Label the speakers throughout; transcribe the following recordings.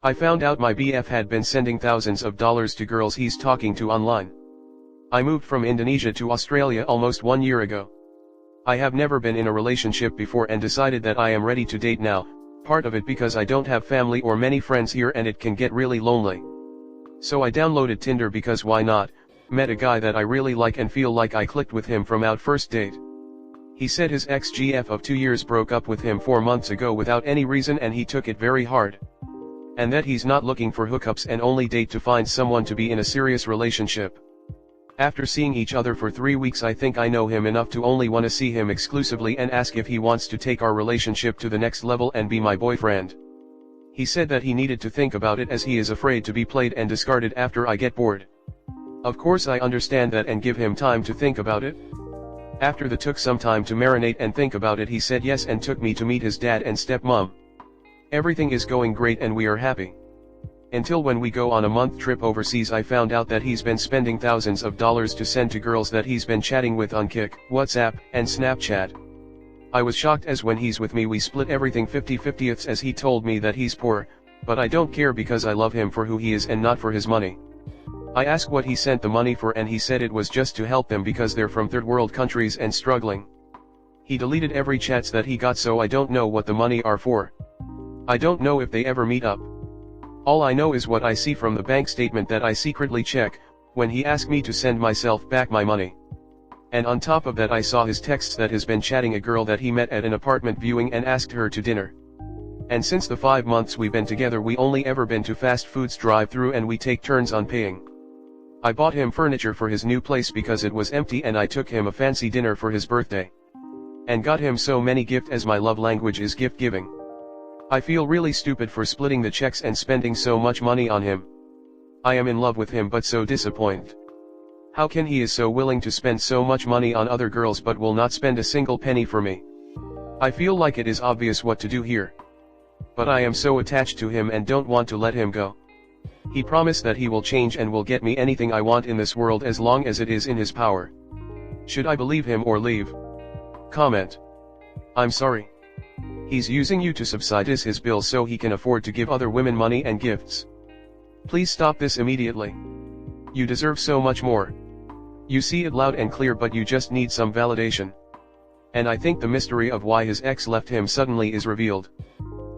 Speaker 1: I found out my BF had been sending thousands of dollars to girls he's talking to online. I moved from Indonesia to Australia almost 1 year ago. I have never been in a relationship before and decided that I am ready to date now, part of it because I don't have family or many friends here and it can get really lonely. So I downloaded Tinder because why not, met a guy that I really like and feel like I clicked with him from our first date. He said his ex-GF of 2 years broke up with him 4 months ago without any reason and he took it very hard. And that he's not looking for hookups and only date to find someone to be in a serious relationship. After seeing each other for 3 weeks I think I know him enough to only want to see him exclusively and ask if he wants to take our relationship to the next level and be my boyfriend. He said that he needed to think about it as he is afraid to be played and discarded after I get bored. Of course I understand that and give him time to think about it. After that took some time to marinate and think about it he said yes and took me to meet his dad and stepmom. Everything is going great and we are happy. Until when we go on a month trip overseas I found out that he's been spending thousands of dollars to send to girls that he's been chatting with on Kik, WhatsApp, and Snapchat. I was shocked as when he's with me we split everything 50-50 as he told me that he's poor, but I don't care because I love him for who he is and not for his money. I asked what he sent the money for and he said it was just to help them because they're from third world countries and struggling. He deleted every chats that he got so I don't know what the money are for. I don't know if they ever meet up. All I know is what I see from the bank statement that I secretly check, when he asked me to send myself back my money. And on top of that I saw his texts that has been chatting a girl that he met at an apartment viewing and asked her to dinner. And since the 5 months we've been together we only ever been to fast foods drive-through and we take turns on paying. I bought him furniture for his new place because it was empty and I took him a fancy dinner for his birthday. And got him so many gifts as my love language is gift giving. I feel really stupid for splitting the checks and spending so much money on him. I am in love with him but so disappointed. How can he is so willing to spend so much money on other girls but will not spend a single penny for me? I feel like it is obvious what to do here. But I am so attached to him and don't want to let him go. He promised that he will change and will get me anything I want in this world as long as it is in his power. Should I believe him or leave? Comment. I'm sorry. He's using you to subsidize his bills so he can afford to give other women money and gifts. Please stop this immediately. You deserve so much more. You see it loud and clear but you just need some validation. And I think the mystery of why his ex left him suddenly is revealed.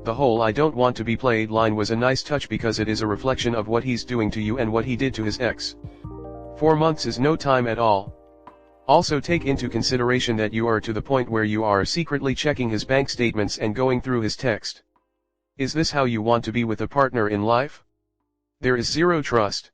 Speaker 1: The whole "I don't want to be played" line was a nice touch because it is a reflection of what he's doing to you and what he did to his ex. 4 months is no time at all. Also take into consideration that you are to the point where you are secretly checking his bank statements and going through his text. Is this how you want to be with a partner in life? There is zero trust.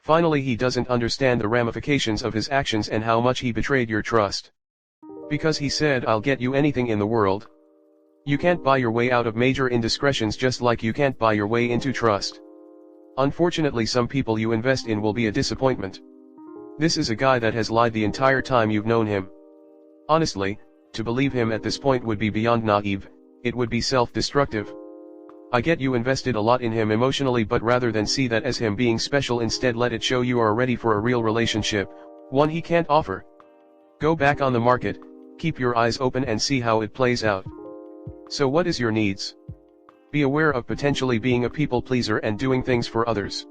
Speaker 1: Finally he doesn't understand the ramifications of his actions and how much he betrayed your trust. Because he said "I'll get you anything in the world." You can't buy your way out of major indiscretions just like you can't buy your way into trust. Unfortunately some people you invest in will be a disappointment. This is a guy that has lied the entire time you've known him. Honestly, to believe him at this point would be beyond naive, it would be self-destructive. I get you invested a lot in him emotionally but rather than see that as him being special instead let it show you are ready for a real relationship, one he can't offer. Go back on the market, keep your eyes open and see how it plays out. So what is your needs? Be aware of potentially being a people pleaser and doing things for others.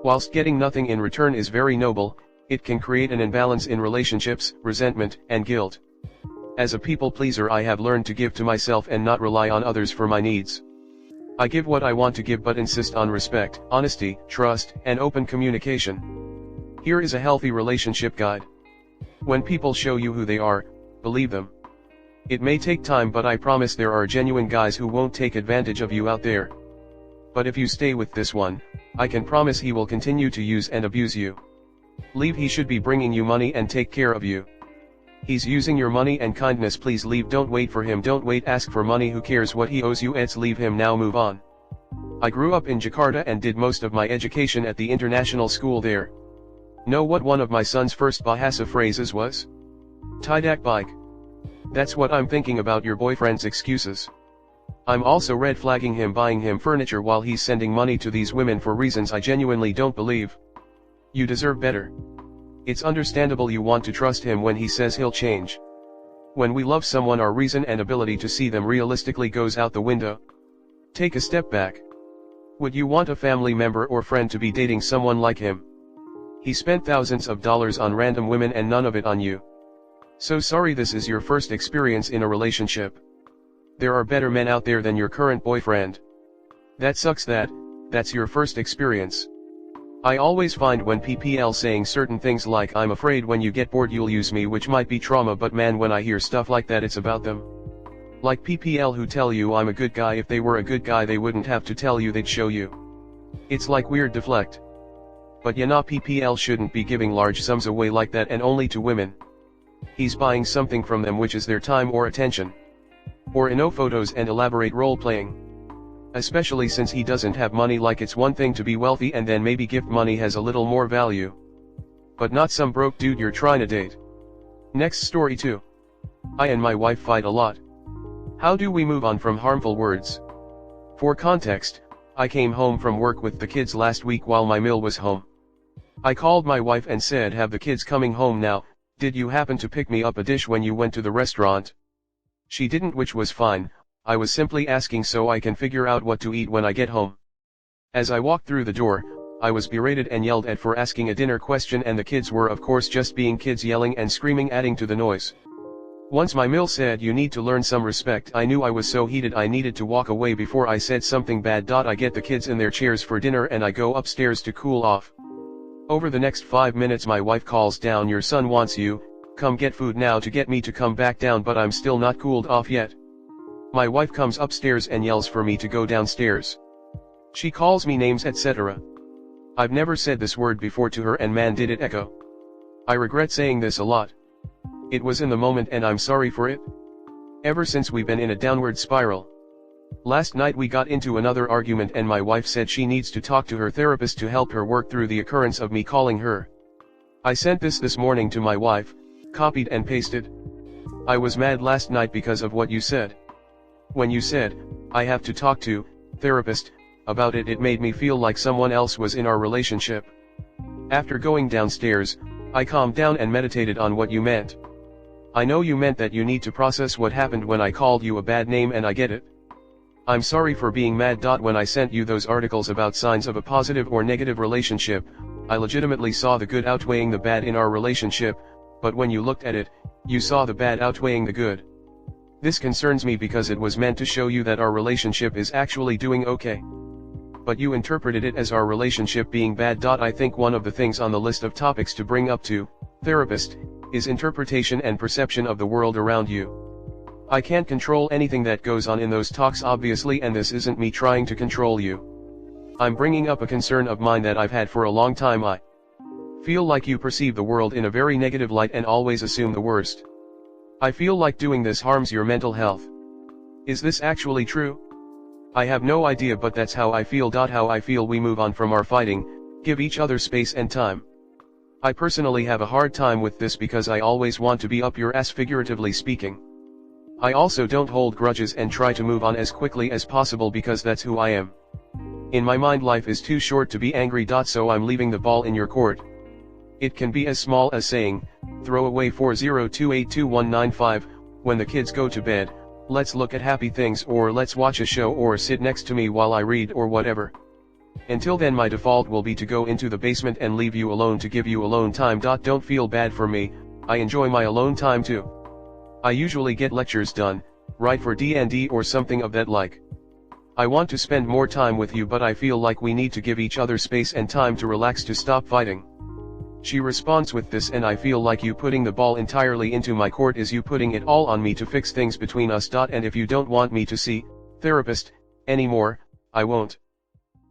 Speaker 1: Whilst getting nothing in return is very noble, it can create an imbalance in relationships, resentment, and guilt. As a people pleaser I have learned to give to myself and not rely on others for my needs. I give what I want to give but insist on respect, honesty, trust, and open communication. Here is a healthy relationship guide. When people show you who they are, believe them. It may take time but I promise there are genuine guys who won't take advantage of you out there. But if you stay with this one, I can promise he will continue to use and abuse you. Leave. He should be bringing you money and take care of you. He's using your money and kindness. Please leave. Don't wait for him. Don't wait. Ask for money. Who cares what he owes you? It's leave him now. Move on. I grew up in Jakarta and did most of my education at the international school there. Know what one of my son's first bahasa phrases was? Tidak baik. That's what I'm thinking about your boyfriend's excuses. I'm also red flagging him buying him furniture while he's sending money to these women for reasons I genuinely don't believe. You deserve better. It's understandable you want to trust him when he says he'll change. When we love someone our reason and ability to see them realistically goes out the window. Take a step back. Would you want a family member or friend to be dating someone like him? He spent thousands of dollars on random women and none of it on you. So sorry this is your first experience in a relationship. There are better men out there than your current boyfriend. That sucks that's your first experience. I always find when PPL saying certain things like I'm afraid when you get bored you'll use me, which might be trauma, but man, when I hear stuff like that it's about them. Like PPL who tell you I'm a good guy. If they were a good guy they wouldn't have to tell you, they'd show you. It's like weird deflect. But yeah, nah, PPL shouldn't be giving large sums away like that, and only to women. He's buying something from them, which is their time or attention. Or photos and elaborate role playing. Especially since he doesn't have money. Like it's one thing to be wealthy and then maybe gift money has a little more value. But not some broke dude you're trying to date. Next story 2. I and my wife fight a lot. How do we move on from harmful words? For context, I came home from work with the kids last week while my mill was home. I called my wife and said, have the kids coming home now, did you happen to pick me up a dish when you went to the restaurant? She didn't, which was fine. I was simply asking so I can figure out what to eat when I get home. As I walked through the door, I was berated and yelled at for asking a dinner question, and the kids were of course just being kids, yelling and screaming, adding to the noise. Once my mill said you need to learn some respect, I knew I was so heated I needed to walk away before I said something bad. I get the kids in their chairs for dinner and I go upstairs to cool off. Over the next 5 minutes my wife calls down, your son wants you, come get food now, to get me to come back down, but I'm still not cooled off yet. My wife comes upstairs and yells for me to go downstairs. She calls me names, etc. I've never said this word before to her, and man did it echo. I regret saying this a lot. It was in the moment and I'm sorry for it. Ever since we've been in a downward spiral. Last night we got into another argument and my wife said she needs to talk to her therapist to help her work through the occurrence of me calling her. I sent this morning to my wife, copied and pasted. I was mad last night because of what you said. When you said, I have to talk to therapist about it, it made me feel like someone else was in our relationship. After going downstairs, I calmed down and meditated on what you meant. I know you meant that you need to process what happened when I called you a bad name, and I get it. I'm sorry for being mad. When I sent you those articles about signs of a positive or negative relationship, I legitimately saw the good outweighing the bad in our relationship, but when you looked at it, you saw the bad outweighing the good. This concerns me because it was meant to show you that our relationship is actually doing okay. But you interpreted it as our relationship being bad. I think one of the things on the list of topics to bring up to therapist is interpretation and perception of the world around you. I can't control anything that goes on in those talks obviously, and this isn't me trying to control you. I'm bringing up a concern of mine that I've had for a long time. I feel like you perceive the world in a very negative light and always assume the worst. I feel like doing this harms your mental health. Is this actually true? I have no idea, but that's how I feel. How I feel we move on from our fighting, give each other space and time. I personally have a hard time with this because I always want to be up your ass, figuratively speaking. I also don't hold grudges and try to move on as quickly as possible because that's who I am. In my mind, life is too short to be angry. So I'm leaving the ball in your court. It can be as small as saying, throw away 402821995, when the kids go to bed, let's look at happy things, or let's watch a show, or sit next to me while I read, or whatever. Until then my default will be to go into the basement and leave you alone to give you alone time. Don't feel bad for me, I enjoy my alone time too. I usually get lectures done, write for D&D or something of that like. I want to spend more time with you, but I feel like we need to give each other space and time to relax, to stop fighting. She responds with this, and I feel like you putting the ball entirely into my court is you putting it all on me to fix things between us. And if you don't want me to see therapist anymore, I won't.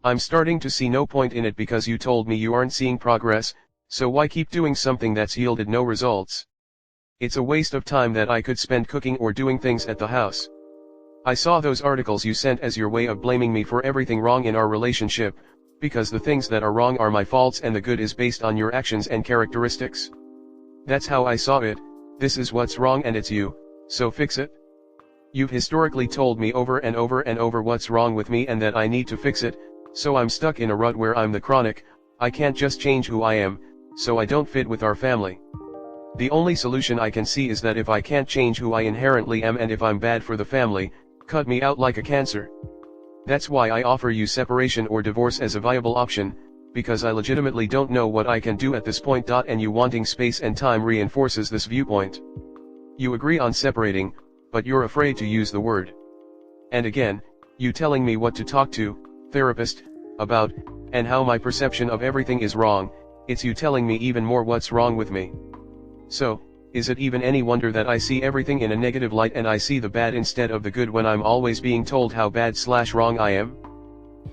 Speaker 1: I'm starting to see no point in it because you told me you aren't seeing progress, so why keep doing something that's yielded no results? It's a waste of time that I could spend cooking or doing things at the house. I saw those articles you sent as your way of blaming me for everything wrong in our relationship, because the things that are wrong are my faults and the good is based on your actions and characteristics. That's how I saw it. This is what's wrong and it's you, so fix it. You've historically told me over and over and over what's wrong with me and that I need to fix it, so I'm stuck in a rut where I'm the chronic. I can't just change who I am, so I don't fit with our family. The only solution I can see is that if I can't change who I inherently am and if I'm bad for the family, cut me out like a cancer. That's why I offer you separation or divorce as a viable option, because I legitimately don't know what I can do at this point. And you wanting space and time reinforces this viewpoint. You agree on separating, but you're afraid to use the word. And again, you telling me what to talk to, therapist, about, and how my perception of everything is wrong. It's you telling me even more what's wrong with me. So, is it even any wonder that I see everything in a negative light and I see the bad instead of the good when I'm always being told how bad/wrong I am?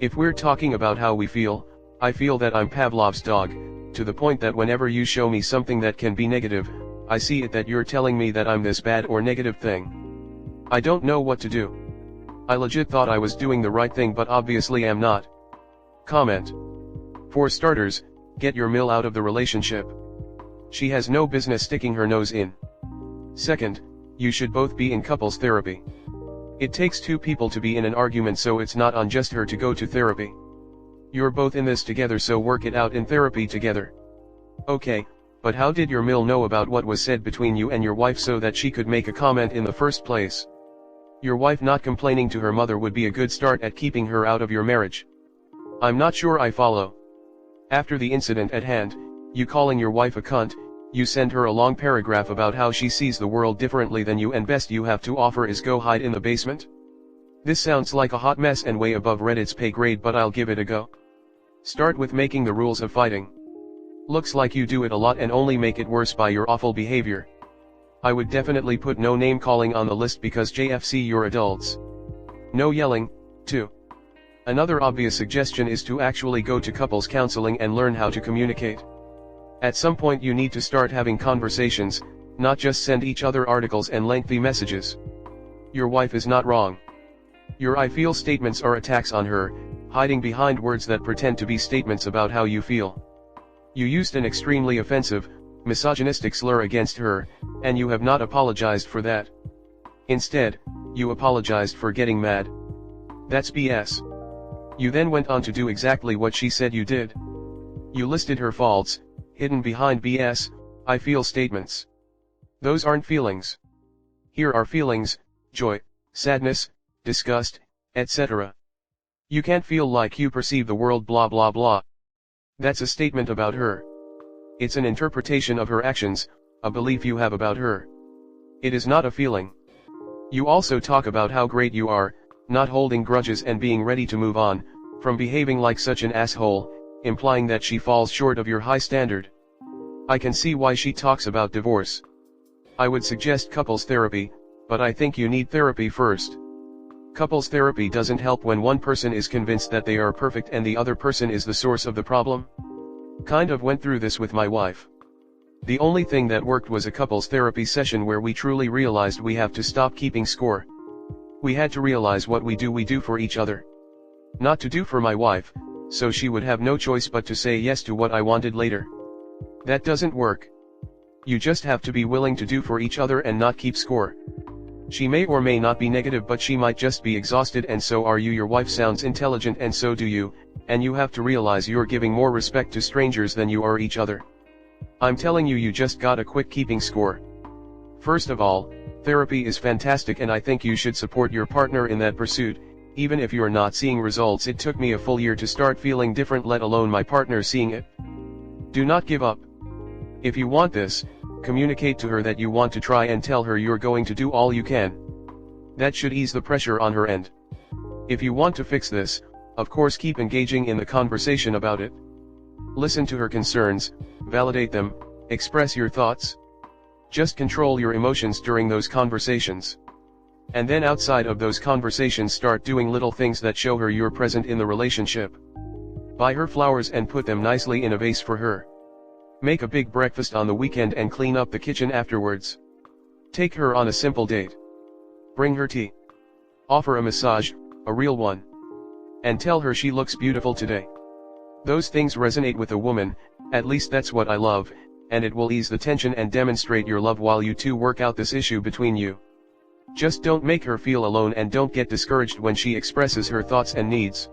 Speaker 1: If we're talking about how we feel, I feel that I'm Pavlov's dog, to the point that whenever you show me something that can be negative, I see it that you're telling me that I'm this bad or negative thing. I don't know what to do. I legit thought I was doing the right thing, but obviously am not. Comment. For starters, get your mill out of the relationship. She has no business sticking her nose in. Second, you should both be in couples therapy. It takes two people to be in an argument, so it's not on just her to go to therapy. You're both in this together, so work it out in therapy together. Okay, but how did your mill know about what was said between you and your wife so that she could make a comment in the first place? Your wife not complaining to her mother would be a good start at keeping her out of your marriage. I'm not sure I follow. After the incident at hand, you calling your wife a cunt, you send her a long paragraph about how she sees the world differently than you and best you have to offer is go hide in the basement? This sounds like a hot mess and way above Reddit's pay grade, but I'll give it a go. Start with making the rules of fighting. Looks like you do it a lot and only make it worse by your awful behavior. I would definitely put no name calling on the list because JFC you're adults. No yelling, too. Another obvious suggestion is to actually go to couples counseling and learn how to communicate. At some point you need to start having conversations, not just send each other articles and lengthy messages. Your wife is not wrong. Your I feel statements are attacks on her, hiding behind words that pretend to be statements about how you feel. You used an extremely offensive, misogynistic slur against her, and you have not apologized for that. Instead, you apologized for getting mad. That's BS. You then went on to do exactly what she said you did. You listed her faults, hidden behind BS, I feel statements. Those aren't feelings. Here are feelings, joy, sadness, disgust, etc. You can't feel like you perceive the world blah blah blah. That's a statement about her. It's an interpretation of her actions, a belief you have about her. It is not a feeling. You also talk about how great you are, not holding grudges and being ready to move on, from behaving like such an asshole, implying that she falls short of your high standard. I can see why she talks about divorce. I would suggest couples therapy, but I think you need therapy first. Couples therapy doesn't help when one person is convinced that they are perfect and the other person is the source of the problem. Kind of went through this with my wife. The only thing that worked was a couples therapy session where we truly realized we have to stop keeping score. We had to realize what we do for each other. Not to do for my wife, so she would have no choice but to say yes to what I wanted later. That doesn't work. You just have to be willing to do for each other and not keep score. She may or may not be negative, but she might just be exhausted, and so are you. Your wife sounds intelligent and so do you, and you have to realize you're giving more respect to strangers than you are each other. I'm telling you, you just gotta quit keeping score. First of all, therapy is fantastic and I think you should support your partner in that pursuit, even if you're not seeing results. It took me a full year to start feeling different, let alone my partner seeing it. Do not give up. If you want this, communicate to her that you want to try and tell her you're going to do all you can. That should ease the pressure on her end. If you want to fix this, of course keep engaging in the conversation about it. Listen to her concerns, validate them, express your thoughts. Just control your emotions during those conversations. And then outside of those conversations start doing little things that show her you're present in the relationship. Buy her flowers and put them nicely in a vase for her. Make a big breakfast on the weekend and clean up the kitchen afterwards. Take her on a simple date. Bring her tea. Offer a massage, a real one. And tell her she looks beautiful today. Those things resonate with a woman, at least that's what I love, and it will ease the tension and demonstrate your love while you two work out this issue between you. Just don't make her feel alone and don't get discouraged when she expresses her thoughts and needs.